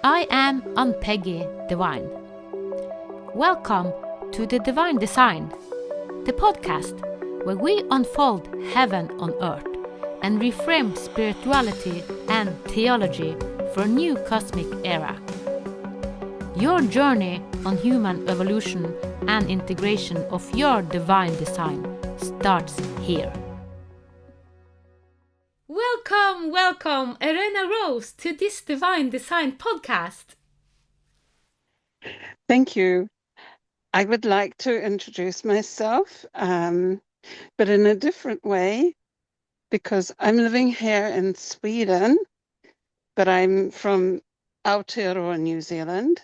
I am Ann-Peggy Divine. Welcome to the Divine Design, the podcast where we unfold heaven on earth and reframe spirituality and theology for a new cosmic era. Your journey on human evolution and integration of your divine design starts here. Welcome, Erena Rhose, to this Divine Design podcast. Thank you. I would like to introduce myself, but in a different way, because I'm living here in Sweden, but I'm from Aotearoa, New Zealand.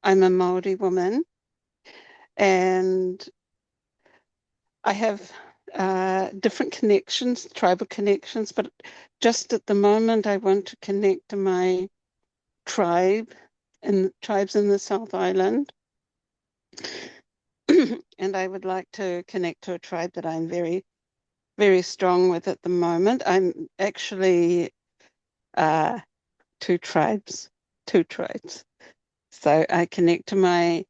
I'm a Māori woman, and I have different connections, tribal connections, but just at the moment, I want to connect to my tribes in the South Island. And I would like to connect to a tribe that I'm very, very strong with at the moment. I'm actually two tribes. So I connect to my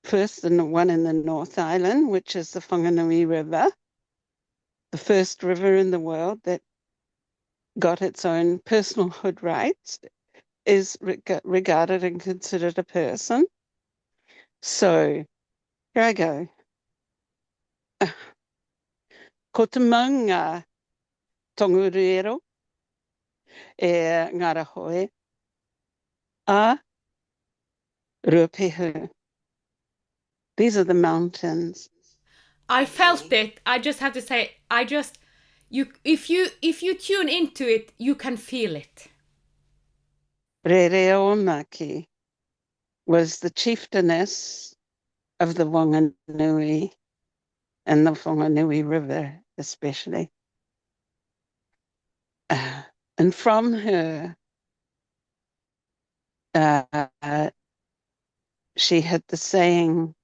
first and the one in the North Island, which is the Whanganui River, the first river in the world that got its own personalhood rights, is regarded and considered a person. So here I go. Ko te maunga tongurero e ngara hoe a ruapehu. These are the mountains. I felt it. I just have to say, if you tune into it, you can feel it. Rereomaki was the chieftainess of the Wanganui and the Whanganui River, especially. And from her, she had the saying,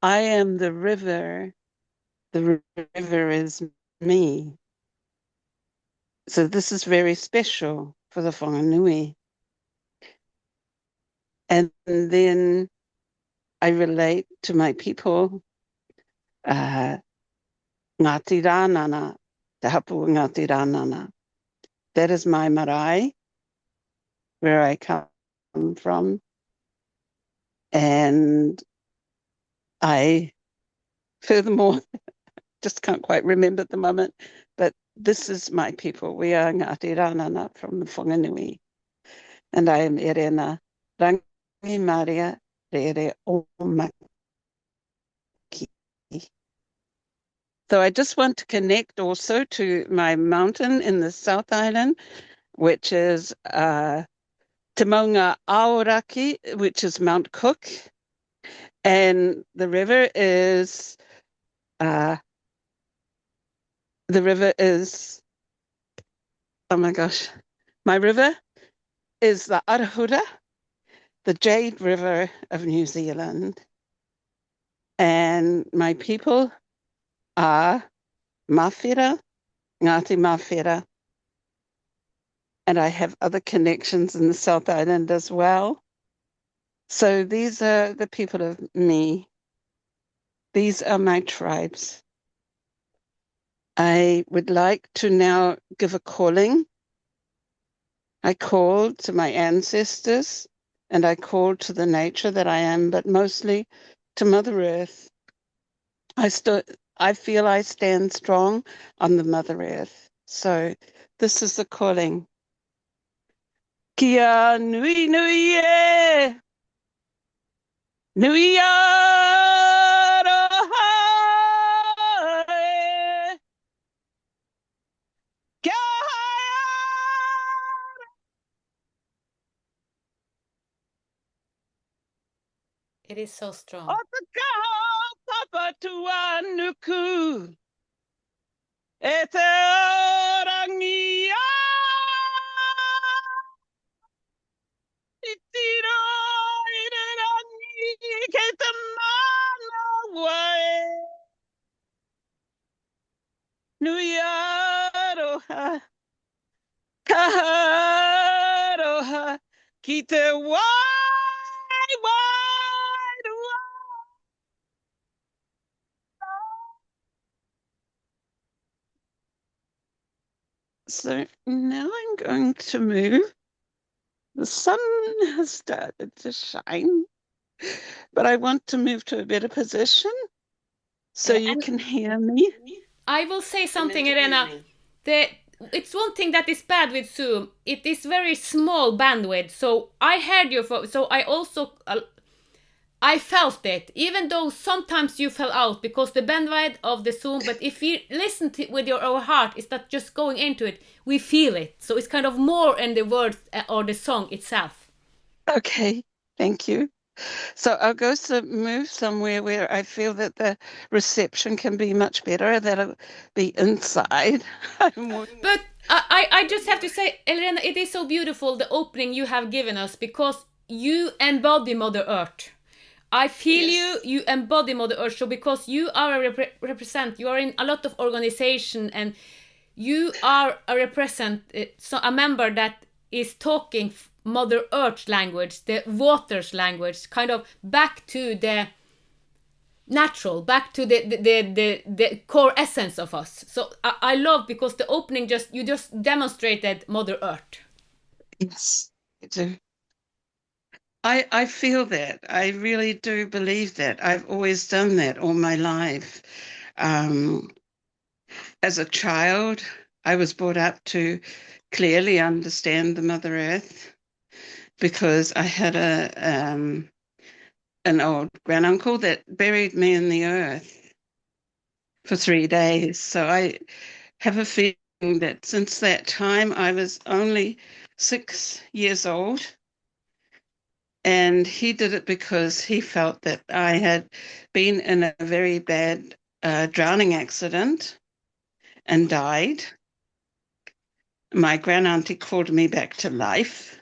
I am the river is me. So this is very special for the Whanganui. And then I relate to my people, Ngāti Rānana, Te Hapu Ngāti Rānana. That is my marae, where I come from. And I, furthermore, just can't quite remember at the moment, but this is my people. We are Ngāti Rānana from the Whanganui. And I am Erena Rhose Maria Rere Omaki. So I just want to connect also to my mountain in the South Island, which is Te Maunga Aoraki, which is Mount Cook. And the river is, oh my gosh, my river is the Arahura, the Jade River of New Zealand. And my people are Mawhera, Ngāti Mawhera. And I have other connections in the South Island as well. So these are the people of me. These are my tribes. I would like to now give a calling. I call to my ancestors and I call to the nature that I am, but mostly to Mother Earth. I feel I stand strong on the Mother Earth. So this is the calling. Kia nui nui e, nui aroha e, kia It is so strong. o te kaho papa tua nuku. E te orangi a i tiro i te rangi ke te mana wae. Nui aroha, ka aroha, Ki te wai, wai, wai. So now I'm going to move. The sun has started to shine, but I want to move to a better position so you And can hear me. I will say something, Erena. The it's one thing that is bad with Zoom. It is very small bandwidth. So I heard you. So I also I felt it, even though sometimes you fell out because the bandwidth of the Zoom. But if you listen to, with your our heart, it's not just going into it. We feel it. So it's kind of more in the words or the song itself. Okay, thank you. So I'll go move somewhere where I feel that the reception can be much better. That'll be inside. But I just have to say, Elena, it is so beautiful the opening you have given us because you embody Mother Earth. I feel Yes. you embody Mother Earth. So because you are a represent, you are in a lot of organization and you are a represent, so a member that is talking Mother Earth language, the water's language, kind of back to the natural, back to the core essence of us. So I love because the opening just you just demonstrated Mother Earth. Yes, I do. I feel that. I really do believe that. I've always done that all my life. Um, as a child, I was brought up to clearly understand the Mother Earth because I had an old granduncle that buried me in the earth for 3 days. So I have a feeling that since that time I was only 6 years old. And he did it because he felt that I had been in a very bad drowning accident and died. My grandauntie called me back to life.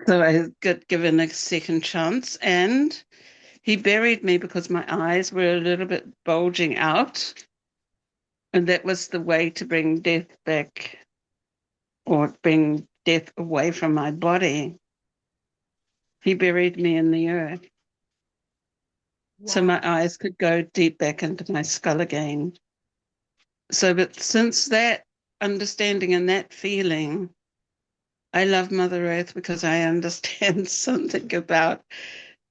So I got given a second chance, and he buried me because my eyes were a little bit bulging out. And that was the way to bring death back or bring death away from my body. He buried me in the earth so Wow. my eyes could go deep back into my skull again. So, but since that understanding and that feeling, I love Mother Earth because I understand something about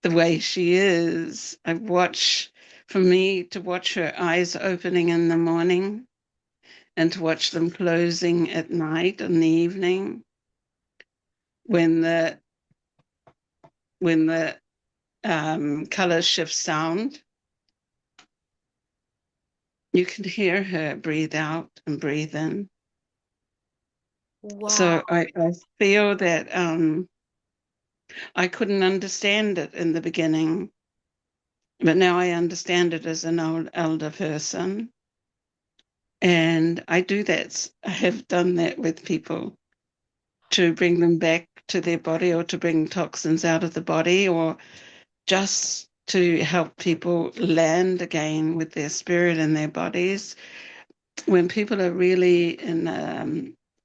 the way she is. For me to watch her eyes opening in the morning and to watch them closing at night in the evening when the color shift sound, you can hear her breathe out and breathe in. Wow. So I feel that I couldn't understand it in the beginning, but now I understand it as an old elder person. And I do that. I have done that with people to bring them back to their body or to bring toxins out of the body or just to help people land again with their spirit and their bodies. When people are really in a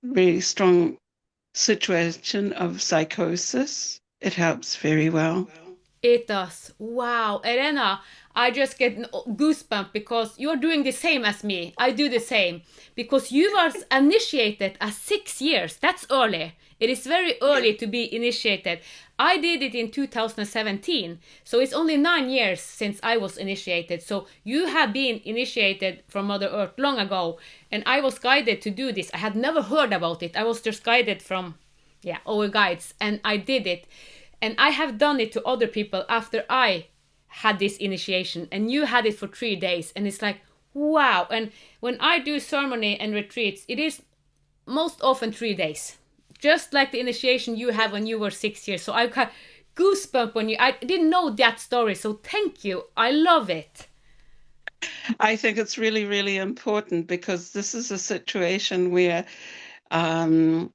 really strong situation of psychosis, it helps very well. It does. Wow, Elena, I just get goosebumps because you're doing the same as me. I do the same because you were initiated at 6 years. That's early. It is very early to be initiated. I did it in 2017, so it's only 9 years since I was initiated. So you have been initiated from Mother Earth long ago, and I was guided to do this. I had never heard about it. I was just guided from, yeah, our guides, and I did it. And I have done it to other people after I had this initiation, and you had it for 3 days, and it's like, wow. And when I do ceremony and retreats, it is most often 3 days, just like the initiation you had when you were 6 years. So I got goosebump when I didn't know that story. So thank you. I love it. I think it's really, really important because this is a situation where um,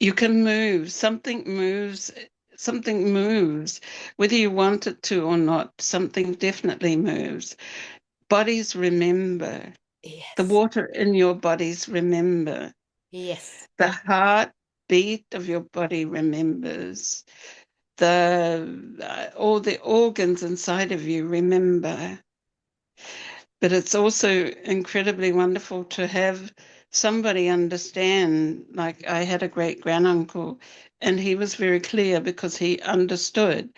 you can move. Something moves, whether you want it to or not. Something definitely moves. Bodies remember. The Yes. water in your bodies remember. Yes. The heart beat of your body remembers. All the organs inside of you remember. But it's also incredibly wonderful to have somebody understand. Like I had a great granduncle, and he was very clear because he understood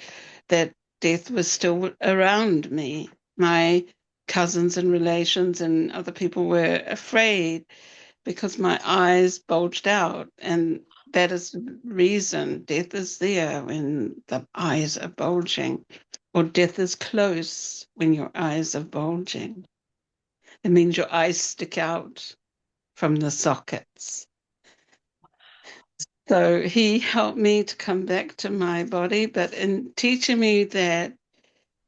that death was still around me. My cousins and relations and other people were afraid because my eyes bulged out. And that is the reason death is there when the eyes are bulging, or death is close when your eyes are bulging. It means your eyes stick out from the sockets. So he helped me to come back to my body, but in teaching me that,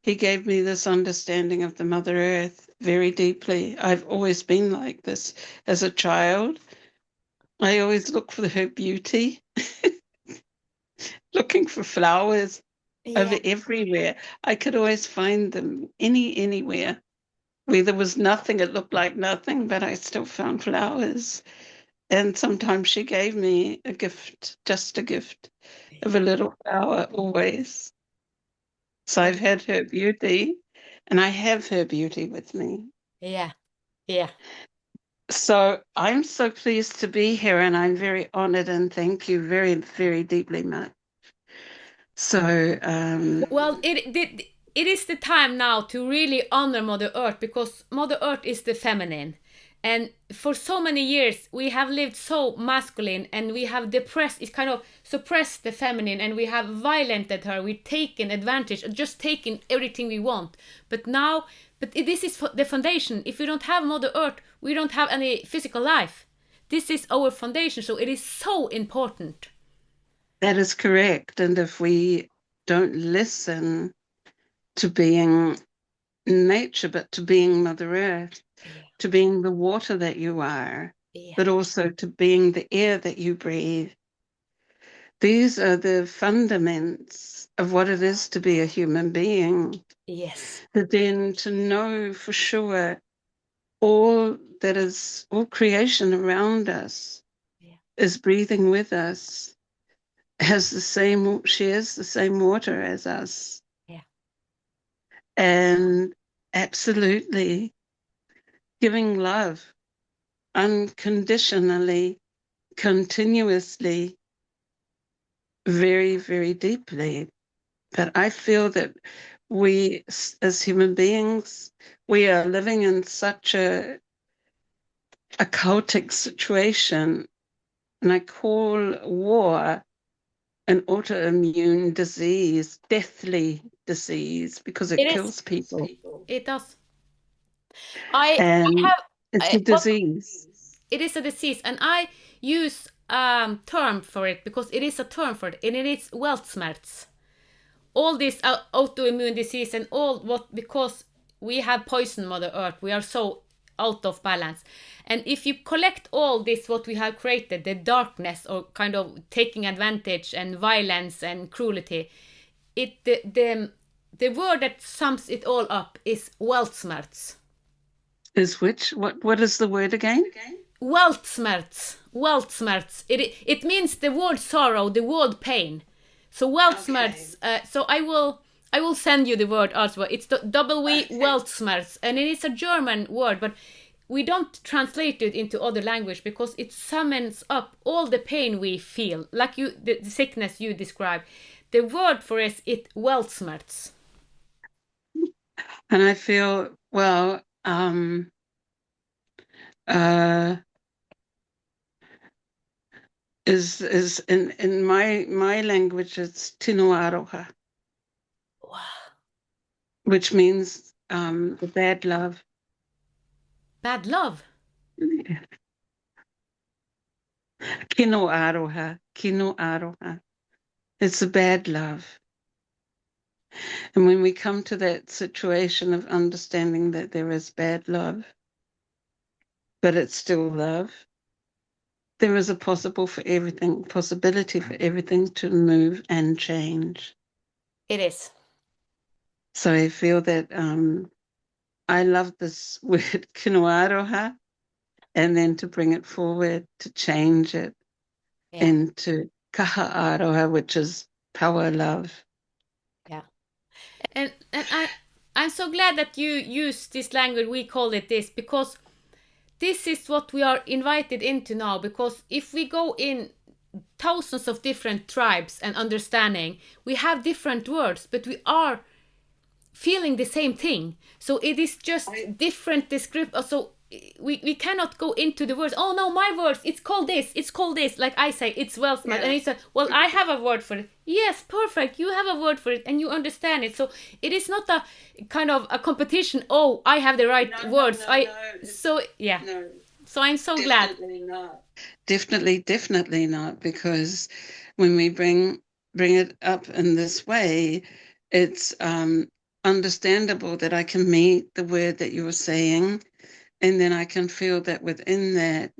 he gave me this understanding of the Mother Earth very deeply. I've always been like this as a child. I always look for her beauty, looking for flowers over everywhere. I could always find them anywhere. Where there was nothing, it looked like nothing, but I still found flowers. And sometimes she gave me a gift, just a gift of a little flower always. So I've had her beauty, and I have her beauty with me. Yeah, yeah. So I'm so pleased to be here, and I'm very honored, and thank you very, very deeply much. So, Well, it is the time now to really honor Mother Earth, because Mother Earth is the feminine. And for so many years, we have lived so masculine, and we have it's kind of suppressed the feminine, and we have violented her. We've taken advantage, just taken everything we want. But now, this is the foundation. If we don't have Mother Earth, we don't have any physical life. This is our foundation, so it is so important. that is correct. And if we don't listen to being nature, but to being Mother Earth, to being the water that you are, but also to being the air that you breathe. These are the fundaments of what it is to be a human being. Yes. But then to know for sure all creation around us is breathing with us, shares the same water as us. Yeah. And absolutely giving love unconditionally, continuously, very, very deeply. But I feel that we, as human beings, we are living in such a chaotic situation. And I call war an autoimmune disease, deathly disease, because it kills people. It does. And it's a But disease. it is a disease, and I use term for it because it is a term for it, and it is Weltschmerz. All this autoimmune disease and all what, because we have poisoned Mother Earth, we are so out of balance. And if you collect all this, what we have created, the darkness or kind of taking advantage and violence and cruelty, the word that sums it all up is Weltschmerz. Is which? What is the word again? Weltschmerz. Weltschmerz. It means the word sorrow, the word pain. So Weltschmerz. Okay. So I will send you the word also. It's the W Weltschmerz, and it is a German word, but we don't translate it into other language because it summons up all the pain we feel, like the sickness you describe. The word for it is Weltschmerz. And I feel, well, is in my language, it's tino aroha. Wow. Which means the bad love. Bad love? Yeah. Kino aroha. Kino aroha. It's a bad love. And when we come to that situation of understanding that there is bad love, but it's still love, there is a possibility for everything to move and change. It is. So I feel that I love this word kinoaroha, and then to bring it forward, to change it, Yeah. into kaha aroha, which is power love. Yeah. And I'm so glad that you use this language. We call it this because this is what we are invited into now. Because if we go in thousands of different tribes and understanding, we have different words, but we are feeling the same thing. So it is just different description. So we cannot go into the words. Oh no, my words. It's called this. It's called this. Like I say, it's well smart, and it's a, well. I have a word for it. Yes, perfect. You have a word for it, and you understand it. So it is not a kind of a competition. Oh, I have the right words. So yeah. No, So I'm so glad. definitely not. Definitely not, because when we bring it up in this way, it's understandable that I can meet the word that you were saying, and then I can feel that within that,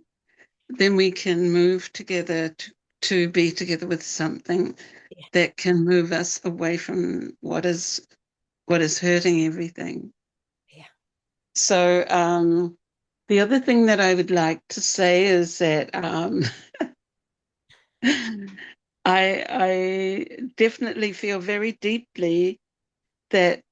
then we can move together to be together with something Yeah. that can move us away from what is hurting everything. Yeah. So the other thing that I would like to say is that I definitely feel very deeply that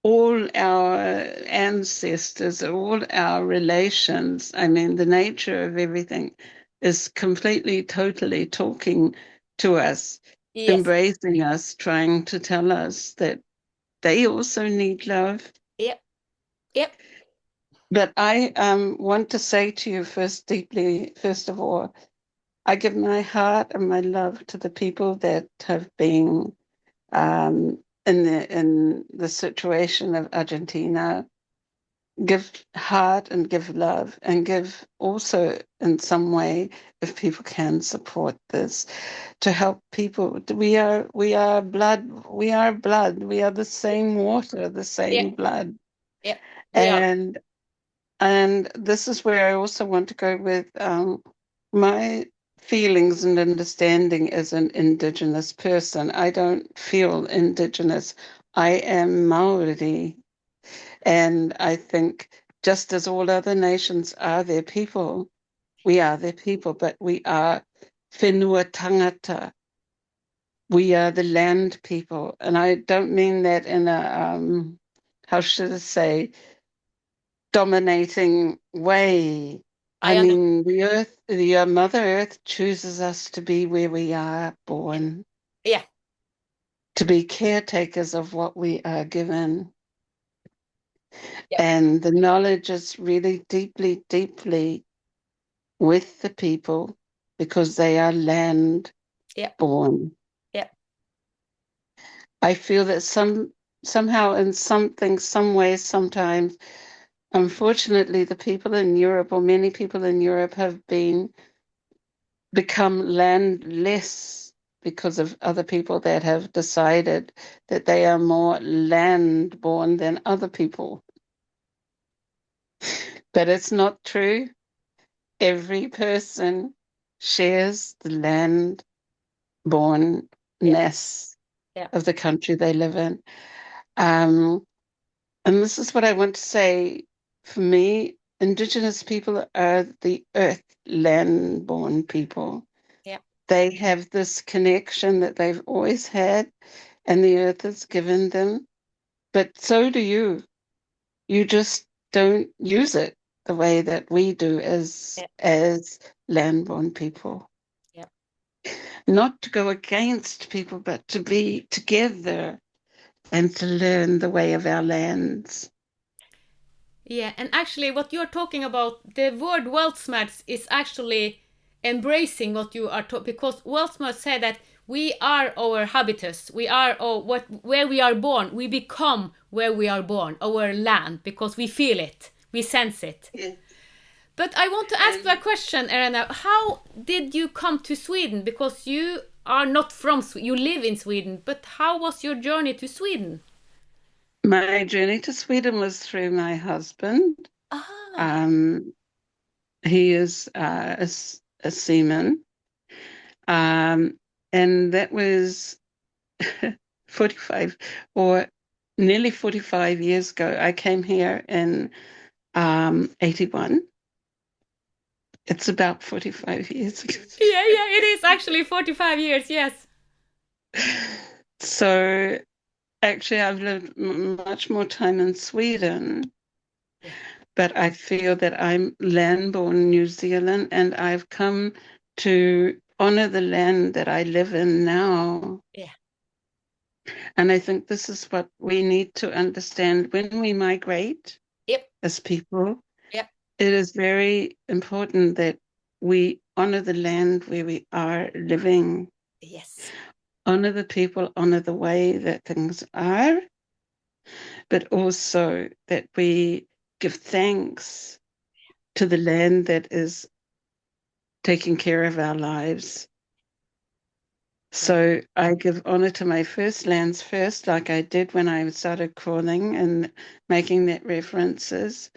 all our ancestors, all our relations, I mean, the nature of everything is completely, totally talking to us, Yes. embracing us, trying to tell us that they also need love. Yep. Yep. But I want to say to you first of all, I give my heart and my love to the people that have been in the situation of Argentina. Give heart and give love and give also in some way, if people can support this, to help people. We are blood. We are blood. We are the same water, the Yep. same blood. Yep. We are. And and this is where I also want to go with my feelings and understanding as an Indigenous person. I don't feel Indigenous. I am Maori. And I think just as all other nations are their people, we are their people, but we are whenua tangata. We are the land people. And I don't mean that in a, how should I say, dominating way. I I understand. mean, the earth, the Mother Earth chooses us to be where we are born, Yeah. to be caretakers of what we are given. Yep. And the knowledge is really deeply, deeply with the people because they are land Yep. born. Yep. I feel that somehow in something, some ways, sometimes, unfortunately, the people in Europe or many people in Europe have become landless because of other people that have decided that they are more land born than other people. But it's not true. Every person shares the land Yep. bornness Yep. of the country they live in. Um, and this is what I want to say. For me, Indigenous people are the earth land born people. Yep. They have this connection that they've always had, and the earth has given them. But so do you. You just don't use it the way that we do Yep. as land-born people. Yep. Not to go against people, but to be together and to learn the way of our lands. Yeah, and actually, what you're talking about, the word Weltschmerz is actually embracing what you are talking, because Weltschmerz said that we are our habitus, we are what where we are born, we become where we are born, our land, because we feel it, we sense it. Yeah. But I want to ask you a question, Erena. How did you come to Sweden? Because you are not from Sweden, you live in Sweden, but how was your journey to Sweden? My journey to Sweden was through my husband. Ah, Um, he is a seaman. Um, and that was 45 or nearly 45 years ago. I came here in 81. It's about 45 years ago. Yeah, it is actually 45 years, yes. So actually, I've lived much more time in Sweden, Yeah. but I feel that I'm land-born New Zealand, and I've come to honor the land that I live in now. Yeah. And I think this is what we need to understand when we migrate Yep. as people. Yep. It is very important that we honor the land where we are living, Yes. honor the people, honor the way that things are, but also that we give thanks to the land that is taking care of our lives. So I give honor to my first lands first, like I did when I started crawling and making that references.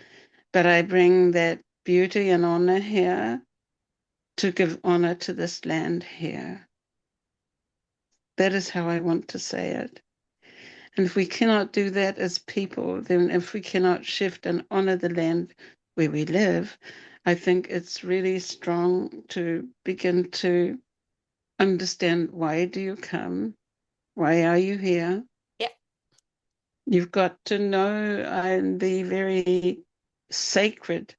But I bring that beauty and honor here to give honor to this land here. That is how I want to say it. And if we cannot do that as people, then if we cannot shift and honor the land where we live, I think it's really strong to begin to understand, why do you come? Why are you here? Yeah. You've got to know and be very sacred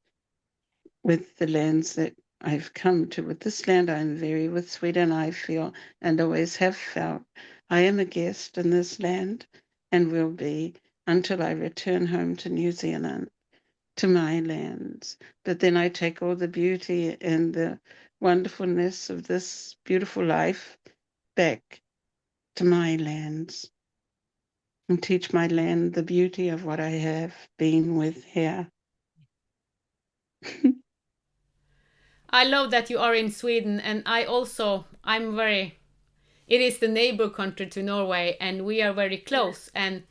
with the lands that I've come to. With this land, I'm very with Sweden, I feel, and always have felt. I am a guest in this land and will be until I return home to New Zealand, to my lands. But then I take all the beauty and the wonderfulness of this beautiful life back to my lands and teach my land the beauty of what I have been with here. I love that you are in Sweden, and I'm very, it is the neighbor country to Norway, and we are very close. And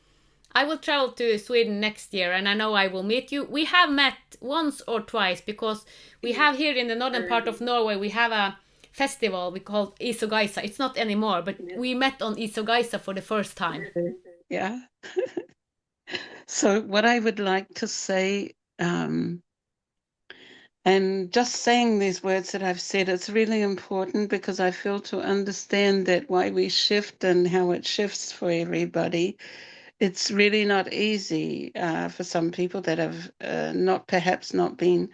I will travel to Sweden next year, and I know I will meet you. We have met once or twice because we have here in the northern part of Norway, we have a festival we call Isogaisa. It's not anymore, but we met on Isogaisa for the first time. Yeah. So what I would like to say, and just saying these words that I've said, it's really important because I feel to understand that why we shift and how it shifts for everybody. It's really not easy for some people that have perhaps not been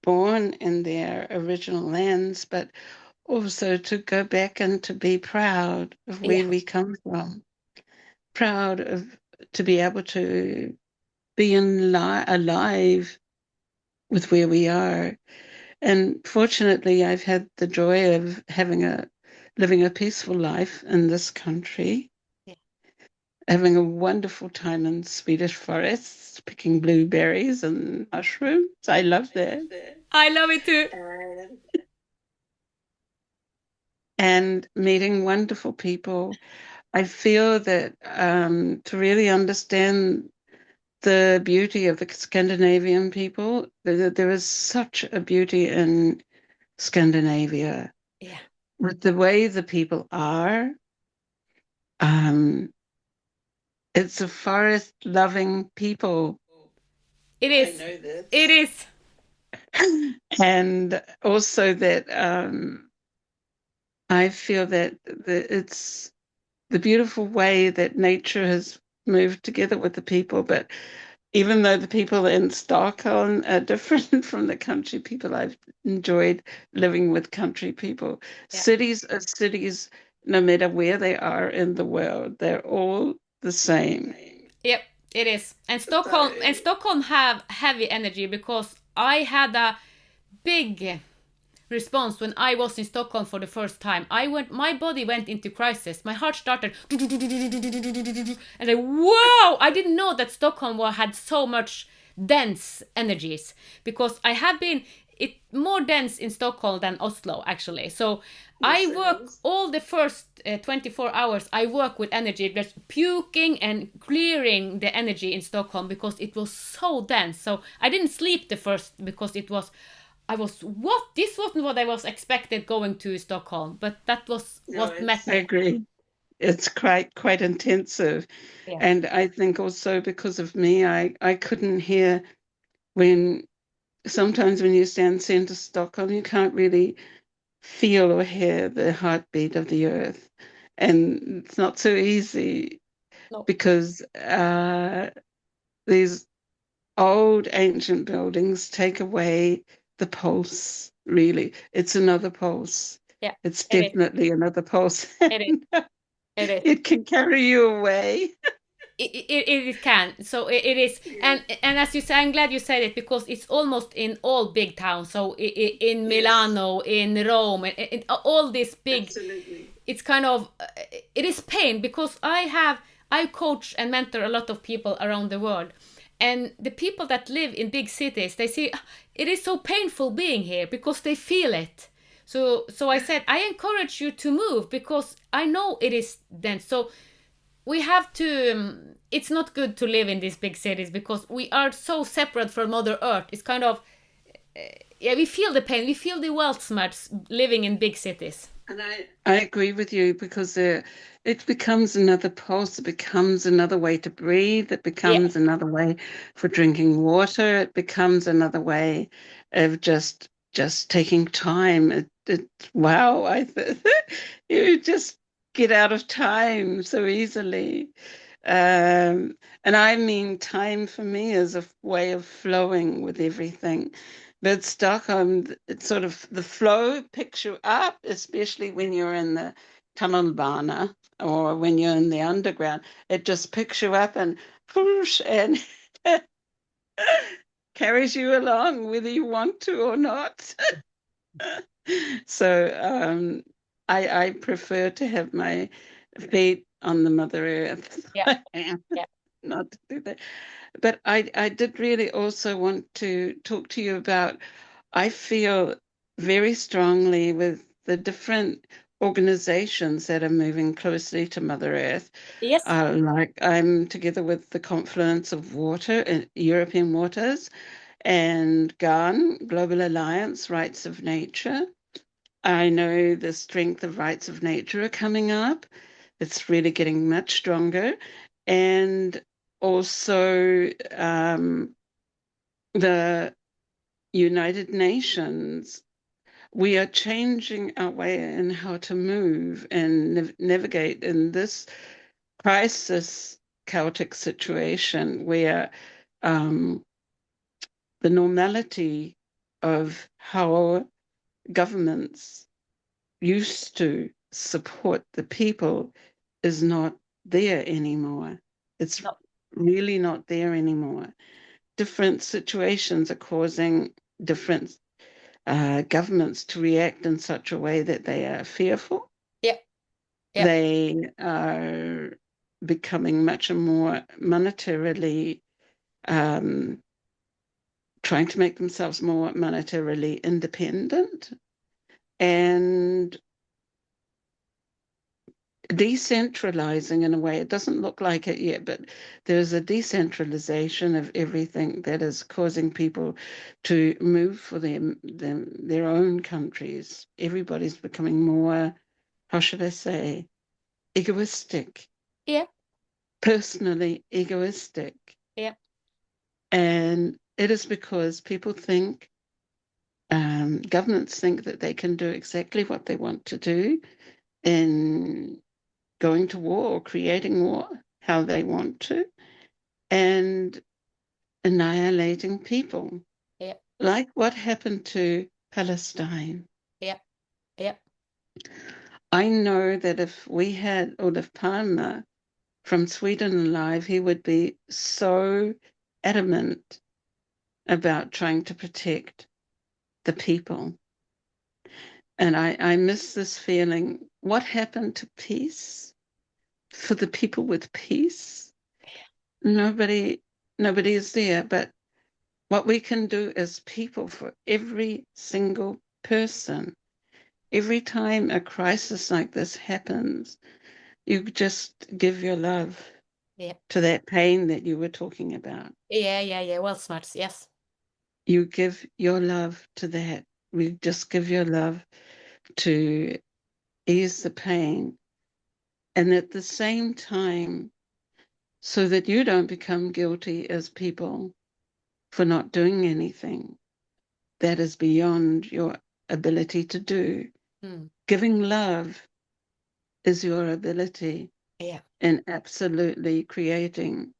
born in their original lands, but also to go back and to be proud of Yeah. where we come from, proud of to be able to be alive with where we are. And fortunately, I've had the joy of living a peaceful life in this country, Yeah. having a wonderful time in Swedish forests, picking blueberries and mushrooms. I love that. I love it too. And meeting wonderful people. I feel that to really understand the beauty of the Scandinavian people, there is such a beauty in Scandinavia Yeah. with the way the people are. Um, it's a forest-loving people. It is. I know this. It is. And also that I feel that it's the beautiful way that nature has moved together with the people. But even though the people in Stockholm are different from the country people, I've enjoyed living with country people. Yeah. Cities are cities, no matter where they are in the world, they're all the same. Yep, it is. And Stockholm have heavy energy because I had a big response when I was in Stockholm for the first time. My body went into crisis. My heart started, and whoa! I didn't know that Stockholm had so much dense energies because I have been more dense in Stockholm than Oslo actually. So I work all the first 24 hours. I work with energy, just puking and clearing the energy in Stockholm because it was so dense. So I didn't sleep the first because it was. This wasn't what I was expected going to Stockholm, but that was what met I me. agree. It's quite intensive. Yeah. And I think also because of me, I couldn't hear when sometimes when you stand center Stockholm, you can't really feel or hear the heartbeat of the earth. And it's not so easy No. because these old ancient buildings take away the pulse, really. It's another pulse. Yeah, It's it is. definitely another pulse. It is. It is. It can carry you away. It can. So it is. Yes, And as you say, I'm glad you said it because it's almost in all big towns. So in yes, Milano, in Rome, all these big, absolutely. it's kind of, it is pain because I coach and mentor a lot of people around the world. And the people that live in big cities, they see, "Ah, it is so painful being here because they feel it." So I said, I encourage you to move because I know it is dense. So we have to it's not good to live in these big cities because we are so separate from Mother Earth. It's kind of yeah, we feel the pain, we feel the wealth smarts living in big cities. And I agree with you because it becomes another pulse, it becomes another way to breathe, it Yeah, becomes another way for drinking water, it becomes another way of just taking time. Wow, you just get out of time so easily. And I mean, time for me is a way of flowing with everything. But Stockholm, it's sort of the flow picks you up, especially when you're in the tunnelbana or when you're in the underground. It just picks you up and whoosh, and carries you along, whether you want to or not. So I prefer to have my feet on the Mother Earth. yeah, yeah. Not to do that. But I did really also want to talk to you about, I feel very strongly with the different organizations that are moving closely to Mother Earth. Yes. Like I'm together with the Confluence of Water, European Waters, and GAN, Global Alliance, Rights of Nature. I know the strength of Rights of Nature are coming up. It's really getting much stronger. And also the United Nations, we are changing our way in how to move and navigate in this crisis, chaotic situation where um, the normality of how governments used to support the people is not there anymore. It's No. really not there anymore. Different situations are causing different governments to react in such a way that they are fearful. Yeah, yeah, They are becoming much more monetarily, um, trying to make themselves more monetarily independent and decentralizing in a way. It doesn't look like it yet, but there's a decentralization of everything that is causing people to move for their own countries. Everybody's becoming more, how should I say, egoistic, yeah, personally egoistic. yeah. And it is because people think, governments think that they can do exactly what they want to do in going to war or creating war how they want to and annihilating people, Yeah, like what happened to Palestine. yeah, yeah, I know that if we had Olof Palme from Sweden alive, he would be so adamant about trying to protect the people. And I miss this feeling. What happened to peace for the people with peace? Nobody, nobody is there. But what we can do as people for every single person, every time a crisis like this happens, you just give your love yeah, to that pain that you were talking about. yeah, yeah, yeah. Well, smarts. Yes. You give your love to that. We just give your love to ease the pain. And at the same time, so that you don't become guilty as people for not doing anything. that is beyond your ability to do. Giving love is your ability in absolutely creating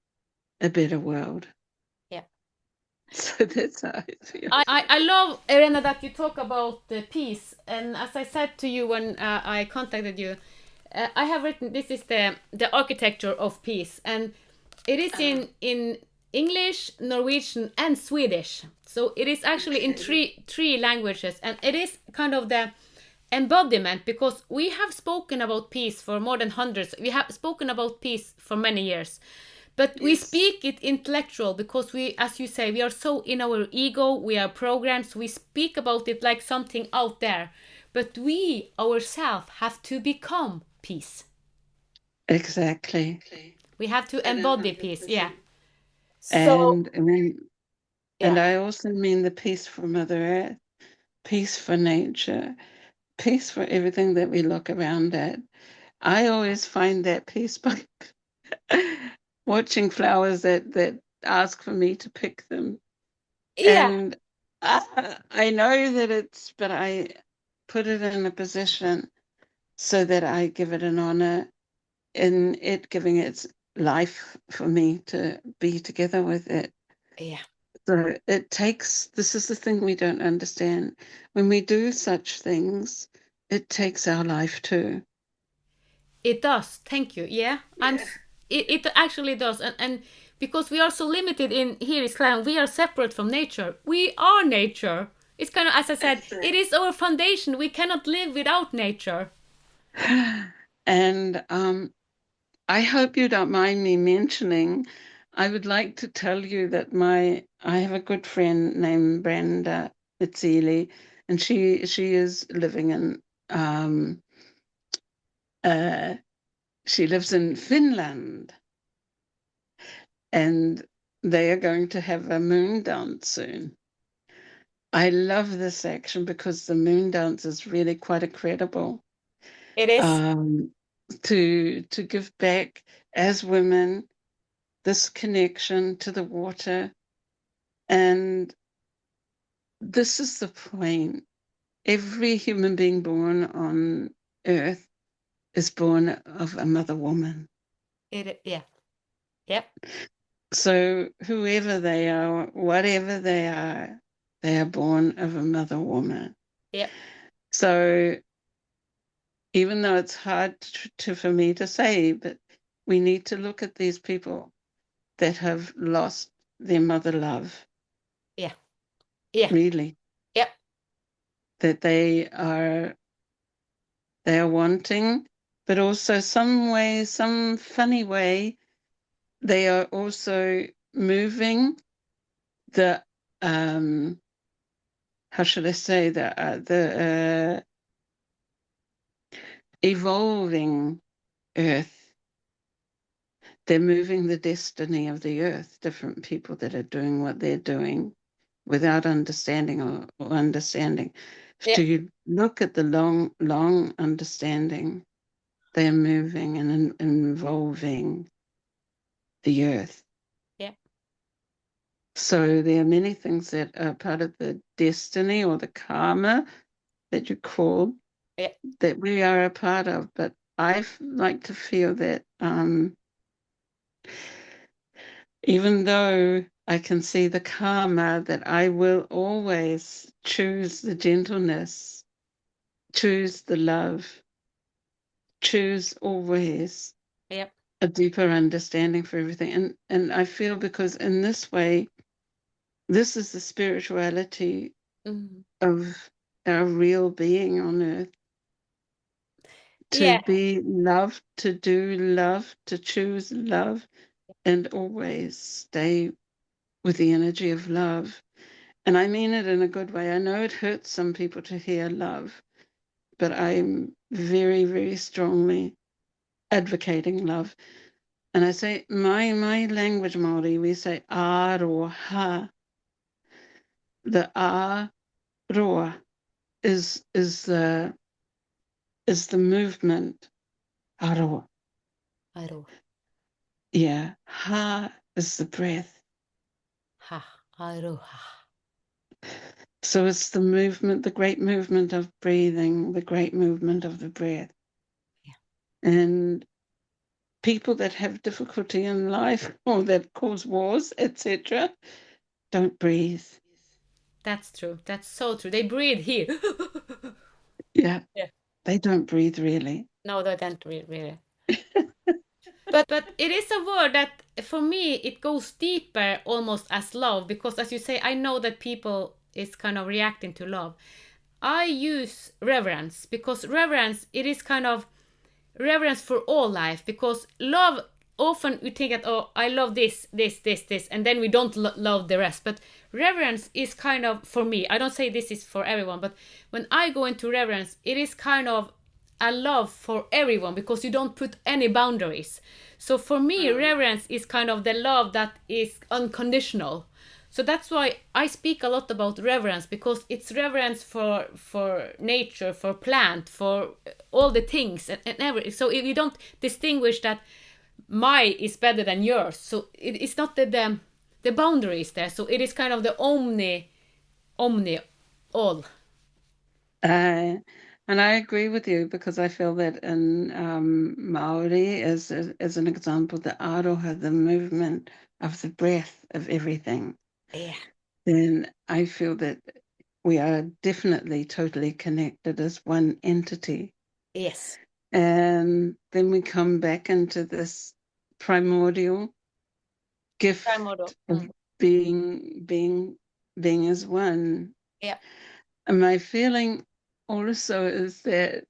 a better world. So that's how I feel. I love, Erena, that you talk about the peace. And as I said to you when I contacted you, I have written, this is the architecture of peace. And it is in English, Norwegian, and Swedish. So it is actually in three languages. And it is kind of the embodiment, because we have spoken about peace for more than hundreds. We have spoken about peace for many years. But we speak it intellectual because we, as you say, we are so in our ego, we are programmed, so we speak about it like something out there. But we ourselves have to become peace. Exactly. We have to embody peace, yeah. And I also mean the peace for Mother Earth, peace for nature, peace for everything that we look around at. I always find that peace by watching flowers that ask for me to pick them. And I know that but I put it in a position so that I give it an honor in it giving its life for me to be together with it. So it takes, this is the thing we don't understand. When we do such things, it takes our life too. It does, thank you, yeah. It actually does. And because we are so limited in here in Islam, we are separate from nature. We are nature. It's kind of, as I said, it is our foundation. We cannot live without nature. And I hope you don't mind me mentioning, I would like to tell you that I have a good friend named Brenda Itzili, and she is living in she lives in Finland, and they are going to have a moon dance soon. I love this action because the moon dance is really quite incredible. It is. To give back as women this connection to the water. And this is the point. Every human being born on earth is born of a mother woman. Yep. So whoever they are, whatever they are born of a mother woman. Yep. So even though it's hard for me to say, but we need to look at these people that have lost their mother love. Yeah. Really. Yep. That they are wanting, but also some funny way, they are also moving the how should I say, the evolving earth. They're moving the destiny of the earth. Different people that are doing what they're doing without understanding or understanding. Yep. To look at the long understanding, they're moving and involving the earth. Yep. So there are many things that are part of the destiny or the karma that you call that we are a part of. But I like to feel that even though I can see the karma, that I will always choose the gentleness, choose the love, choose always a deeper understanding for everything. And I feel because in this way, this is the spirituality of our real being on earth. To be loved, to do love, to choose love, and always stay with the energy of love. And I mean it in a good way. I know it hurts some people to hear love, but I'm very, very strongly advocating love. And I say, my language, Māori, we say aroha. The aroa is the movement. Aroa. Yeah. Ha is the breath. Ha. Aroha. So it's the movement, the great movement of breathing, the great movement of the breath. Yeah. And people that have difficulty in life or that cause wars, etc., don't breathe. That's true. That's so true. They breathe here. Yeah, Yeah. they don't breathe really. No, they don't breathe really. But it is a word that for me it goes deeper almost as love, because as you say, I know that people is kind of reacting to love. I use reverence because reverence, it is kind of reverence for all life, because love, often we think that, oh, I love this, and then we don't love the rest. But reverence is kind of, for me, I don't say this is for everyone, but when I go into reverence, it is kind of a love for everyone, because you don't put any boundaries. So for me, reverence is kind of the love that is unconditional. So that's why I speak a lot about reverence, because it's reverence for nature, for plant, for all the things, and everything. So if you don't distinguish that my is better than yours, so it's not the boundaries there. So it is kind of the omni all. Uh, and I agree with you because I feel that in Māori, as an example, the aroha, the movement of the breath of everything, Yeah. then I feel that we are definitely totally connected as one entity. Yes. And then we come back into this primordial Primordial. gift of being as one. Yeah. And my feeling also is that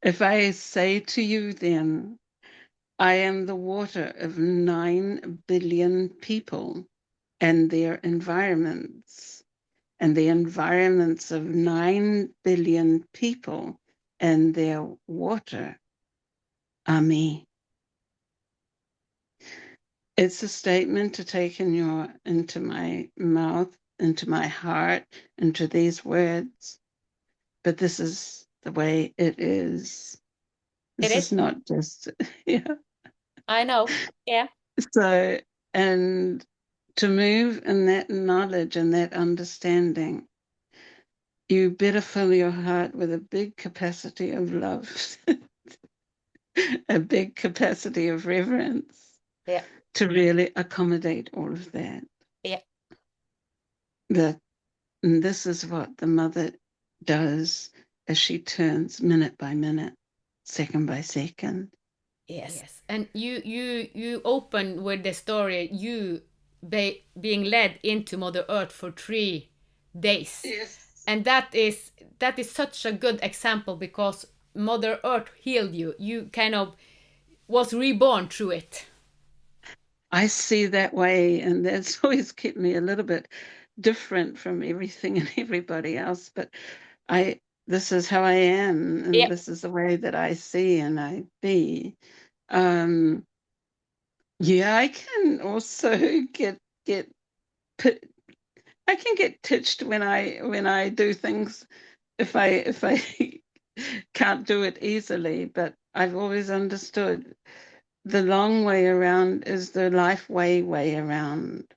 if I say to you then, I am the water of 9 billion people and their environments, and the environments of 9 billion people and their water are me. It's a statement to take into my mouth, into my heart, into these words. But this is the way it is. It This is. is not just, yeah. I know. Yeah. So, and to move in that knowledge and that understanding, you better fill your heart with a big capacity of love, a big capacity of reverence Yeah. to really accommodate all of that. Yeah. That and this is what the mother does as she turns minute by minute, second by second. Yes. Yes. And you open with the story, you being led into Mother Earth for 3 days. Yes. And that is such a good example, because Mother Earth healed you. You kind of was reborn through it. I see that way, and that's always kept me a little bit different from everything and everybody else. But I, this is how I am, and Yep. this is the way that I see and I be. Um, yeah, I can also get put. I can get titched when I do things if I can't do it easily. But I've always understood the long way around is the life way around.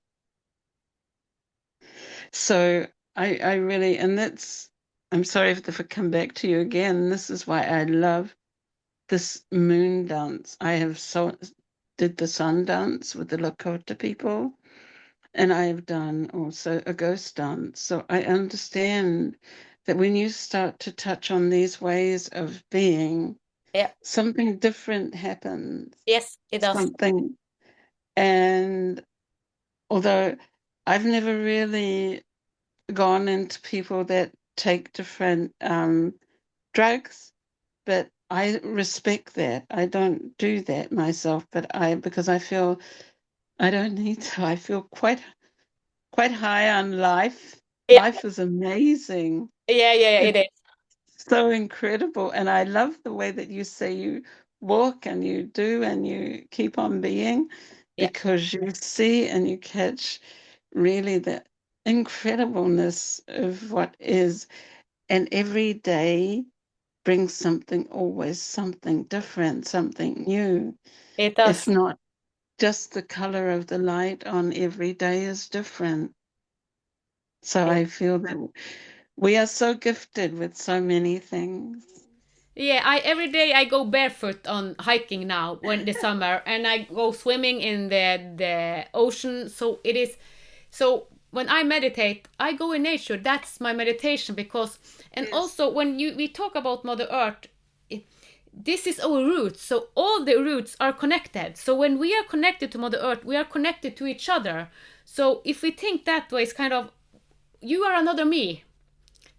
So I really, and that's, I'm sorry if I come back to you again. This is why I love this moon dance. I have did the sun dance with the Lakota people, and I have done also a ghost dance. So I understand that when you start to touch on these ways of being, Yep. something different happens. Yes, it does. Something, and although I've never really gone into people that take different drugs, but I respect that. I don't do that myself, but because I feel I don't need to. I feel quite high on life. Yeah. Life is amazing. Yeah, it It's is. so incredible. And I love the way that you say you walk and you do and you keep on being, Yeah. because you see and you catch really the incredibleness of what is. And every day brings something, always something different, something new. It If does. not, just the color of the light on every day is different. So Yeah. I feel that we are so gifted with so many things. Yeah, I every day I go barefoot on hiking now when the summer, and I go swimming in the ocean. So it is, so when I meditate, I go in nature. That's my meditation because, and Yes. also when we talk about Mother Earth, this is our roots. So all the roots are connected. So when we are connected to Mother Earth, we are connected to each other. So if we think that way, it's kind of, you are another me,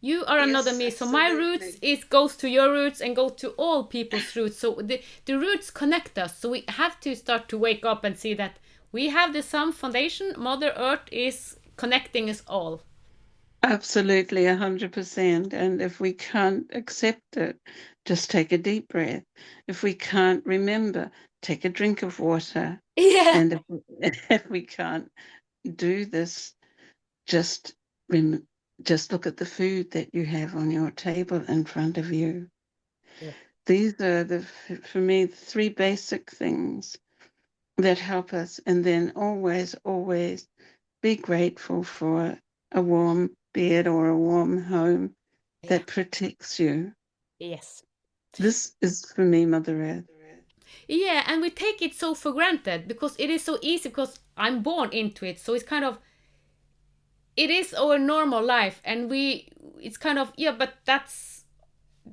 you are another Yes, me. So my roots absolutely. is goes to your roots and go to all people's roots. So the roots connect us. So we have to start to wake up and see that we have the same foundation. Mother Earth is connecting us all. Absolutely, 100%. And if we can't accept it, just take a deep breath. If we can't remember, take a drink of water. Yeah. And if, if we can't do this, just rem- just look at the food that you have on your table in front of you. Yeah. These are for me, three basic things that help us. And then always, always be grateful for a warm bed or a warm home Yeah. that protects you. Yes. This is for me, Mother Earth. Yeah, and we take it so for granted because it is so easy because I'm born into it. So it's kind of, it is our normal life, and it's kind of, yeah, but that's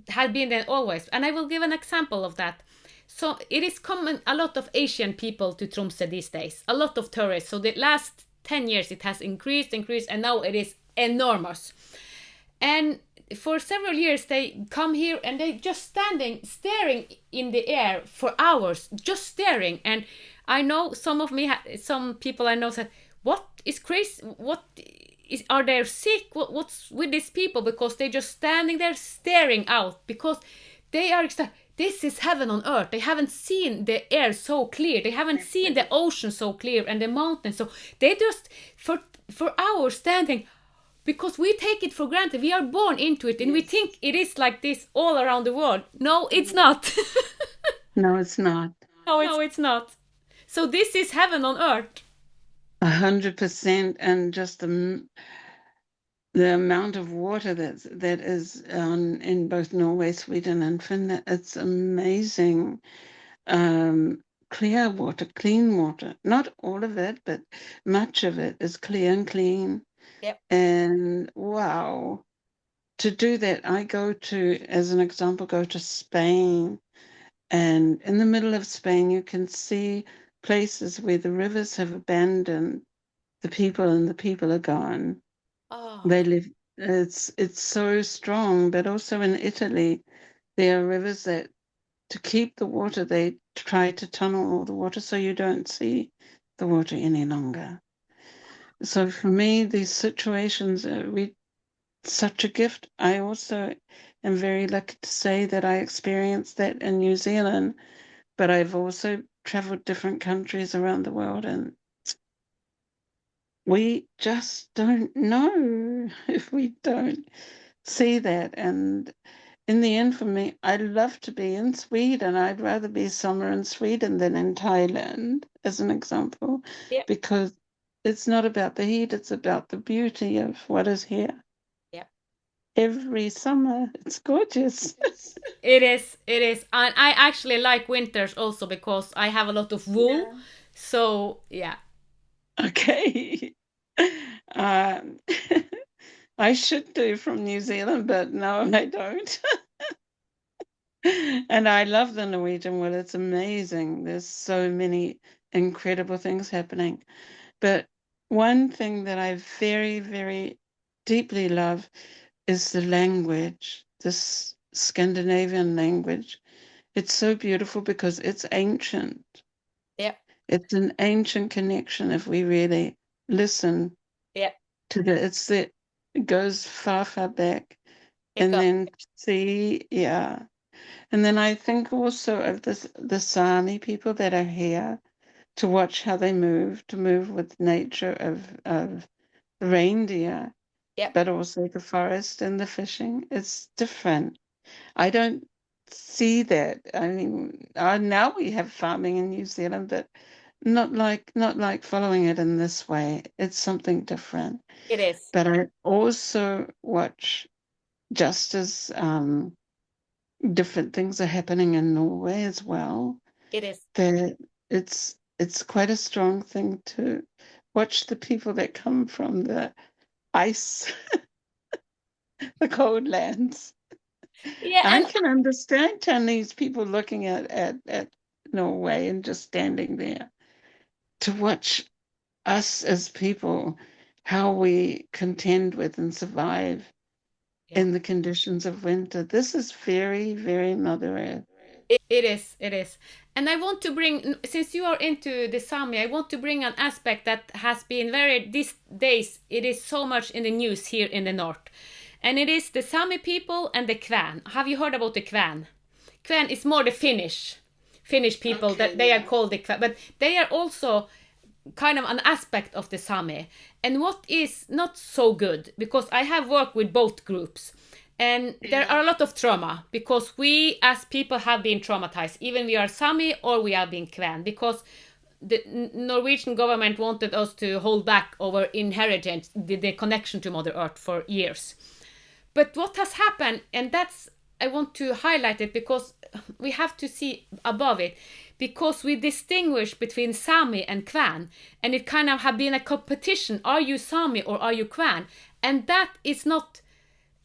had been there always. And I will give an example of that. So it is common, a lot of Asian people to Tromsø these days, a lot of tourists. So the last 10 years it has increased, and now it is enormous. And for several years they come here and they just standing, staring in the air for hours, just staring. And I know some people I know said, what is crazy? What is, are they sick? What's with these people? Because they're just standing there staring out because they are this is heaven on earth. They haven't seen the air so clear. They haven't seen the ocean so clear and the mountains. So they just for hours standing because we take it for granted. We are born into it and we think it is like this all around the world. No, it's not. No, it's not. No, it's not. So this is heaven on earth. 100%. And just the amount of water that is in both Norway, Sweden, and Finland, it's amazing. Clear water, clean water. Not all of it, but much of it is clear and clean. Yep. And wow, to do that, I go to, as an example, go to Spain. And in the middle of Spain, you can see places where the rivers have abandoned the people and the people are gone. Oh, They live, it's so strong, but also in Italy, there are rivers that to keep the water, they try to tunnel all the water so you don't see the water any longer. So for me, these situations are such a gift. I also am very lucky to say that I experienced that in New Zealand, but I've also traveled different countries around the world, and we just don't know if we don't see that. And in the end, for me, I love to be in Sweden. I'd rather be somewhere in Sweden than in Thailand, as an example, yep, because it's not about the heat, it's about the beauty of what is here. yep. Every summer, it's gorgeous. It is, it is. And I actually like winters also because I have a lot of wool. Yeah. So, yeah. Okay. Um, I should do from New Zealand, but no, I don't. And I love the Norwegian wood. It's amazing. There's so many incredible things happening. But one thing that I very, very deeply love is the language, this Scandinavian language. It's so beautiful because it's ancient. Yep, It's an ancient connection if we really listen yep. to it goes far, far back. It And goes. then see, yeah. And then I think also of the Sami people that are here to watch how they move, to move with nature of the reindeer, Yep. but also the forest and the fishing. It's different. I don't see that. I mean, now we have farming in New Zealand, but not like following it in this way. It's something different. It is. But I also watch just as different things are happening in Norway as well. It is. That it's quite a strong thing to watch the people that come from the ice, the cold lands. Yeah, I and can understand Chinese people looking at Norway and just standing there to watch us as people, how we contend with and survive yeah. in the conditions of winter. This is very, very Mother Earth. It is, it is. And I want to bring, since you are into the Sami, I want to bring an aspect that has been these days, it is so much in the news here in the north. And it is the Sami people and the Kvan. Have you heard about the Kvan? Kvan is more the Finnish people Okay, that they are yeah. called the Kvan, but they are also kind of an aspect of the Sami. And what is not so good, because I have worked with both groups, and there Yeah. are a lot of trauma because we as people have been traumatized, even we are Sami or we are being Kven, because the Norwegian government wanted us to hold back our inheritance, the connection to Mother Earth for years. But what has happened, and that's, I want to highlight it because we have to see above it, because we distinguish between Sami and Kvan, and it kind of have been a competition. Are you Sami or are you Kvan? And that is not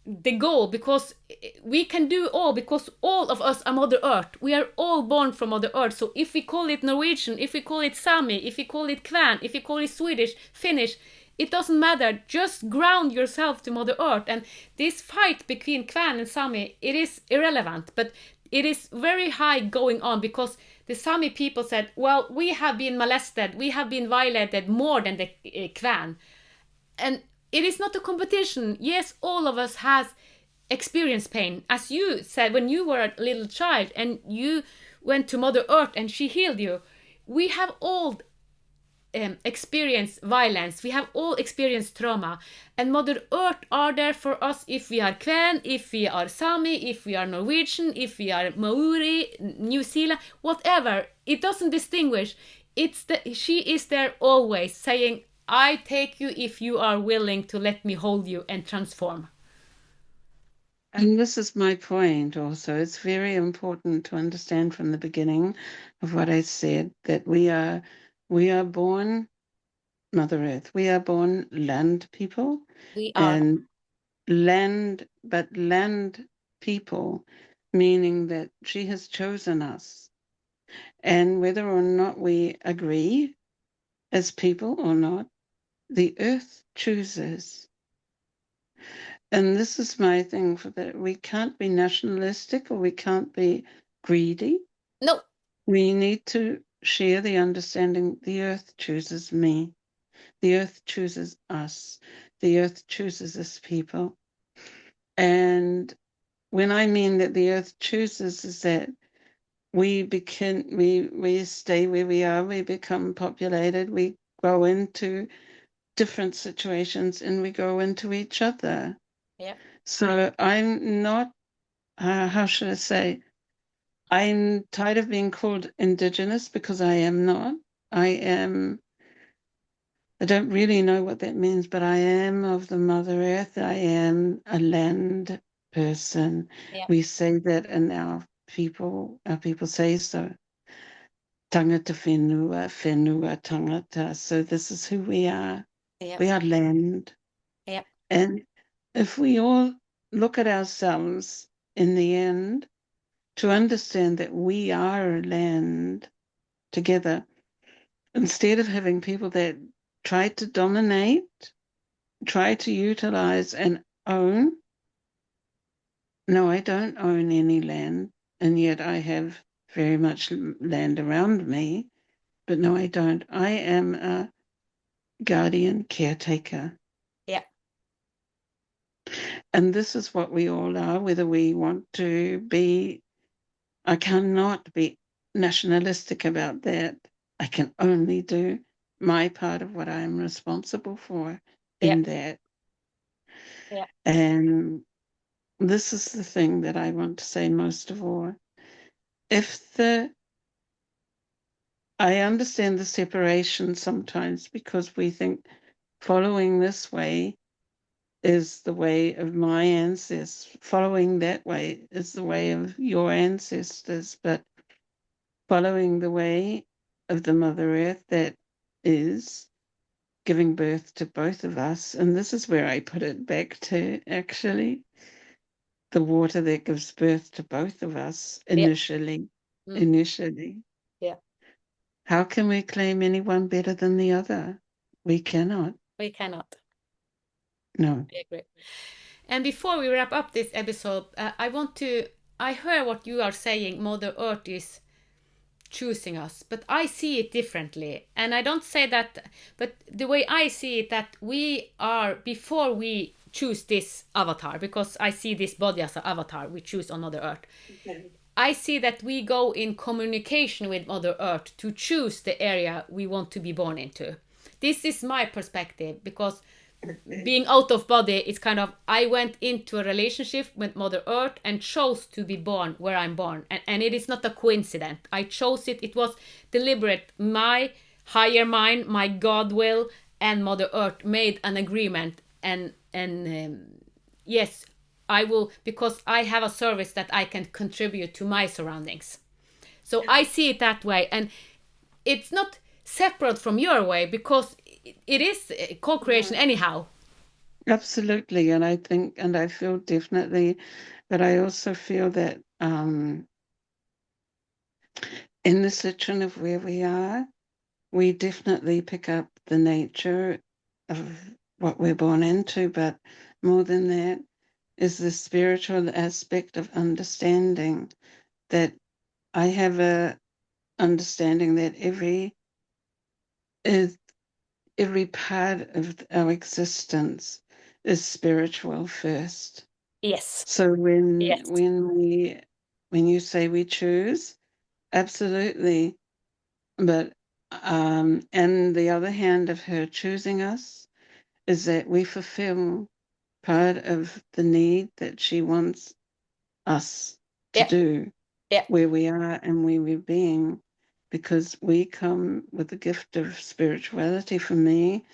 the goal, because we can do all, because all of us are Mother Earth. We are all born from Mother Earth. So if we call it Norwegian, if we call it Sami, if we call it Kvan, if we call it Swedish, Finnish, it doesn't matter. Just ground yourself to Mother Earth. And this fight between Kvan and Sami, it is irrelevant, but it is very high going on, because the Sami people said, well, we have been molested, we have been violated more than the Kvan. And it is not a competition. Yes, all of us has experienced pain, as you said when you were a little child and you went to Mother Earth and she healed you. We have all experienced violence, we have all experienced trauma, and Mother Earth are there for us if we are Kven, if we are Sami, if we are Norwegian, if we are Maori, New Zealand, whatever. It doesn't distinguish. She is there always saying, I take you if you are willing to let me hold you and transform. And this is my point also. It's very important to understand from the beginning of what I said that we are born Mother Earth. We are born land people We are. and land people, meaning that she has chosen us. And whether or not we agree as people or not, the earth chooses. And this is my thing for that. We can't be nationalistic or we can't be greedy. No. We need to share the understanding the earth chooses me. The earth chooses us. The earth chooses us people. And when I mean that the earth chooses is that we stay where we are, we become populated, we grow into different situations and we grow into each other. Yeah. So I'm not, how should I say, I'm tired of being called Indigenous because I am not. I am, I don't really know what that means, but I am of the Mother Earth. I am a land person. Yeah. We say that in our people say so. Tangata whenua, whenua tangata. So this is who we are. Yeah. We are land. Yeah. And if we all look at ourselves in the end to understand that we are land together, instead of having people that try to dominate, try to utilize and own. No, I don't own any land, and yet I have very much land around me. But no, I don't. I am a guardian caretaker. Yeah. And this is what we all are, whether we want to be. I cannot be nationalistic about that. I can only do my part of what I am responsible for Yeah. in that. Yeah. And this is the thing that I want to say most of all. If the I understand the separation sometimes because we think following this way is the way of my ancestors, following that way is the way of your ancestors, but following the way of the Mother Earth that is giving birth to both of us. And this is where I put it back to, actually, the water that gives birth to both of us initially. Yeah. Initially. Yeah. How can we claim anyone better than the other? We cannot. We cannot. No. I agree. And before we wrap up this episode, I hear what you are saying, Mother Earth is choosing us, but I see it differently. And I don't say that, but the way I see it, that we are, before we choose this avatar, because I see this body as an avatar, we choose on Mother Earth. Okay. I see that we go in communication with Mother Earth to choose the area we want to be born into. This is my perspective, because being out of body is kind of, I went into a relationship with Mother Earth and chose to be born where I'm born. And it is not a coincidence. I chose it. It was deliberate. My higher mind, my God will, and Mother Earth made an agreement. And yes, I will, because I have a service that I can contribute to my surroundings. So I see it that way. And it's not separate from your way, because it is co-creation anyhow. Absolutely. And I think, and I feel definitely, but I also feel that in the situation of where we are, we definitely pick up the nature of what we're born into, but more than that is the spiritual aspect of understanding that I have a understanding that every part of our existence is spiritual first. Yes. So when you say we choose, absolutely. But and the other hand of her choosing us is that we fulfill part of the need that she wants us to do where we are and where we're being, because we come with the gift of spirituality. For me,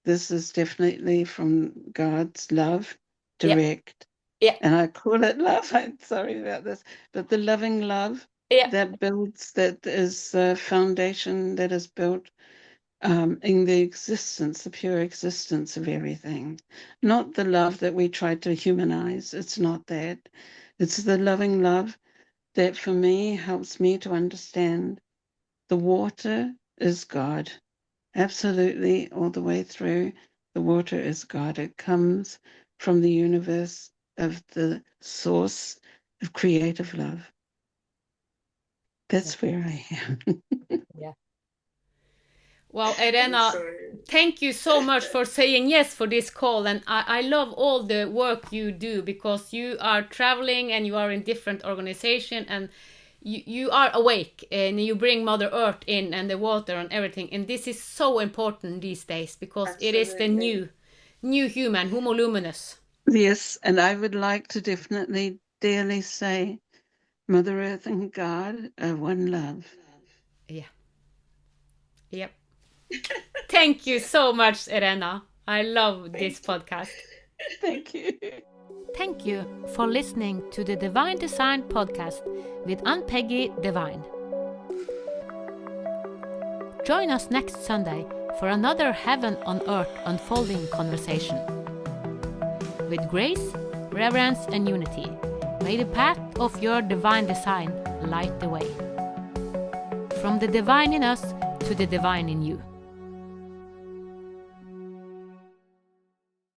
this is definitely from God's love, direct. Yeah. And I call it love. I'm sorry about this, but the loving love that builds, that is the foundation that is built in the existence, the pure existence of everything. Not the love that we try to humanize. It's not that. It's the loving love that for me helps me to understand the water is God. Absolutely, all the way through, the water is God. It comes from the universe of the source of creative love. That's where I am. Yeah. Well, Erena, thank you so much for saying yes for this call. And I love all the work you do, because you are traveling and you are in different organizations, and you are awake and you bring Mother Earth in and the water and everything. And this is so important these days, because it is the new human, Homo luminous. Yes, and I would like to definitely dearly say Mother Earth and God are one love. Yeah. Yep. Thank you so much, Erena. I love this podcast. Thank you. Thank you for listening to the Divine Design podcast with Ann-Peggy Divine. Join us next Sunday for another Heaven on Earth unfolding conversation. With grace, reverence, and unity, may the path of your divine design light the way. From the divine in us to the divine in you.